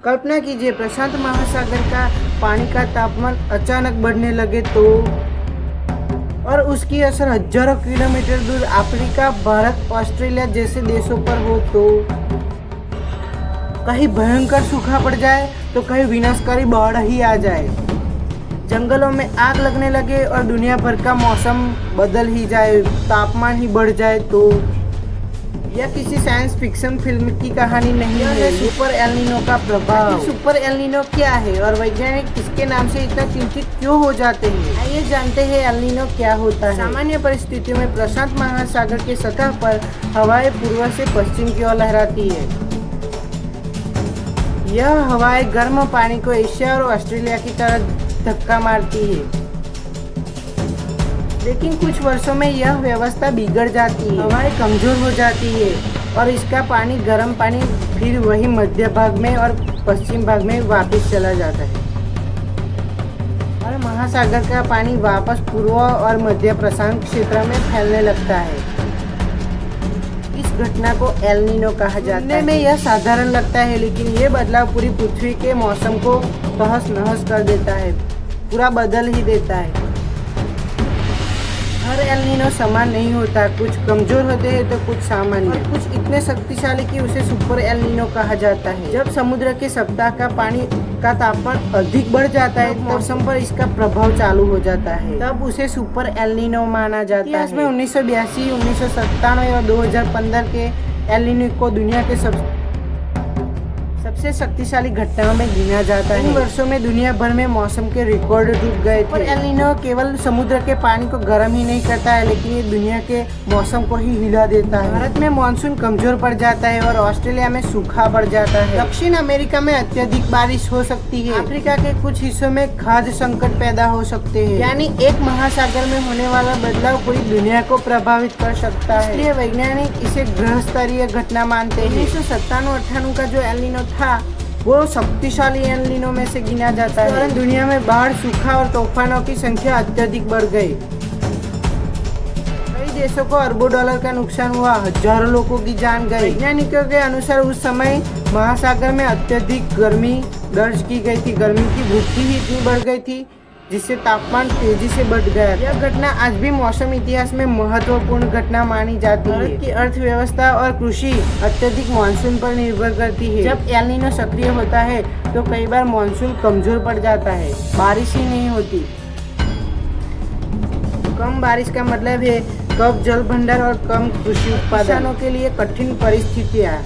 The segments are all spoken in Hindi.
कल्पना कीजिए प्रशांत महासागर का पानी का तापमान अचानक बढ़ने लगे तो, और उसकी असर हजारों किलोमीटर दूर अफ्रीका, भारत, ऑस्ट्रेलिया जैसे देशों पर हो तो। कहीं भयंकर सूखा पड़ जाए तो कहीं विनाशकारी बाढ़ ही आ जाए, जंगलों में आग लगने लगे और दुनिया भर का मौसम बदल ही जाए, तापमान ही बढ़ जाए तो। यह किसी साइंस फिक्शन फिल्म की कहानी नहीं है, सुपर एल नीनो का प्रभाव। सुपर एल नीनो क्या है और वैज्ञानिक इसके नाम से इतना चिंतित क्यों हो जाते हैं, आइए जानते हैं एल नीनो क्या होता है। सामान्य परिस्थितियों में प्रशांत महासागर के सतह पर हवाएं पूर्व से पश्चिम की ओर लहराती है। यह हवाएं गर्म पानी को एशिया और ऑस्ट्रेलिया की तरफ धक्का मारती है, लेकिन कुछ वर्षों में यह व्यवस्था बिगड़ जाती है, हवाएं कमजोर हो जाती है और इसका पानी गर्म पानी फिर वही मध्य भाग में और पश्चिम भाग में वापस चला जाता है और महासागर का पानी वापस पूर्व और मध्य प्रशांत क्षेत्र में फैलने लगता है। इस घटना को एल नीनो कहा जाता है। में यह साधारण लगता है, लेकिन ये बदलाव पूरी पृथ्वी के मौसम को तहस नहस कर देता है, पूरा बदल ही देता है। हर एल नीनो समान नहीं होता, कुछ कमजोर होते हैं तो कुछ सामान्य, और कुछ इतने शक्तिशाली कि उसे सुपर एल नीनो कहा जाता है। जब समुद्र के सतह का पानी का तापमान अधिक बढ़ जाता है तो मौसम पर इसका प्रभाव चालू हो जाता है, तब उसे सुपर एल नीनो माना जाता है। इसमें 1982, 1997 और 2015 के एल नीनो को दुनिया के सबसे शक्तिशाली घटनाओं में गिना जाता है। इन वर्षों में दुनिया भर में मौसम के रिकॉर्ड टूट गए थे। एल नीनो केवल समुद्र के पानी को गर्म ही नहीं करता है, लेकिन ये दुनिया के मौसम को ही हिला देता है। भारत में मानसून कमजोर पड़ जाता है और ऑस्ट्रेलिया में सूखा पड़ जाता है। दक्षिण अमेरिका में अत्यधिक बारिश हो सकती है। अफ्रीका के कुछ हिस्सों में खाद्य संकट पैदा हो सकते हैं। यानी एक महासागर में होने वाला बदलाव पूरी दुनिया को प्रभावित कर सकता है। इसलिए वैज्ञानिक इसे ग्रह स्तरीय घटना मानते हैं। 1997-98 का जो एल नीनो था वो शक्तिशाली एल नीनो में से गिना जाता है। दुनिया में बाढ़, सूखा और तूफानों की संख्या अत्यधिक बढ़ गई। कई देशों को अरबों डॉलर का नुकसान हुआ, हजारों लोगों की जान गई। वैज्ञानिकों के अनुसार उस समय महासागर में अत्यधिक गर्मी दर्ज की गई थी। गर्मी की भूखी ही इतनी बढ़ गई थी जिससे तापमान तेजी से बढ़ गया। यह घटना आज भी मौसम इतिहास में महत्वपूर्ण घटना मानी जाती है। भारत की अर्थव्यवस्था और कृषि अत्यधिक मानसून पर निर्भर करती है। जब एल नीनो सक्रिय होता है तो कई बार मानसून कमजोर पड़ जाता है, बारिश ही नहीं होती। कम बारिश का मतलब है कम जल भंडार और कम कृषि उत्पादन। किसानों के लिए कठिन परिस्थितियाँ।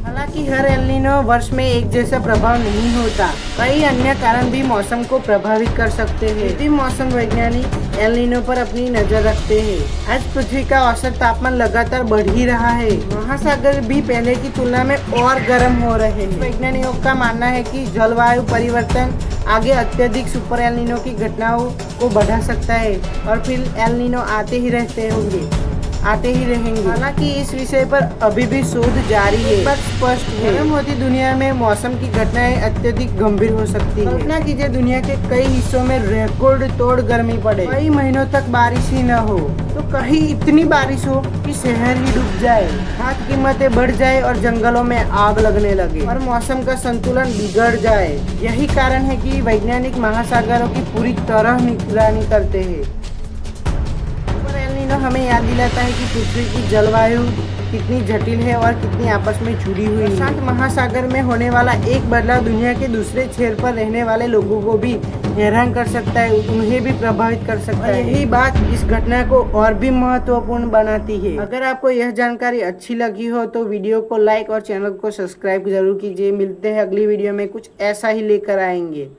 हालांकि हर एल नीनो वर्ष में एक जैसा प्रभाव नहीं होता, कई अन्य कारण भी मौसम को प्रभावित कर सकते हैं। यदि मौसम वैज्ञानिक एल नीनो पर अपनी नजर रखते हैं। आज पृथ्वी का औसत तापमान लगातार बढ़ ही रहा है, महासागर भी पहले की तुलना में और गर्म हो रहे हैं। वैज्ञानिकों का मानना है कि जलवायु परिवर्तन आगे अत्यधिक सुपर एल नीनो की घटनाओं को बढ़ा सकता है और फिर एल नीनो आते ही रहेंगे। हालांकि इस विषय पर अभी भी शोध जारी है। बात स्पष्ट है, गर्म होती दुनिया में मौसम की घटनाएं अत्यधिक गंभीर हो सकती है। कल्पना कीजिए दुनिया के कई हिस्सों में रिकॉर्ड तोड़ गर्मी पड़े, कई महीनों तक बारिश ही न हो, तो कहीं इतनी बारिश हो कि शहर ही डूब जाए, खाद्य कीमतें बढ़ जाए और जंगलों में आग लगने लगे और मौसम का संतुलन बिगड़ जाए। यही कारण है कि वैज्ञानिक महासागरों की पूरी तरह निगरानी करते हैं। हमें याद दिलाता है कि पृथ्वी की जलवायु कितनी जटिल है और कितनी आपस में जुड़ी हुई है। प्रशांत महासागर में होने वाला एक बदलाव दुनिया के दूसरे छोर पर रहने वाले लोगों को भी हैरान कर सकता है, उन्हें भी प्रभावित कर सकता है। यही बात इस घटना को और भी महत्वपूर्ण बनाती है। अगर आपको यह जानकारी अच्छी लगी हो तो वीडियो को लाइक और चैनल को सब्सक्राइब जरूर कीजिए। मिलते हैं अगली वीडियो में, कुछ ऐसा ही लेकर आएंगे।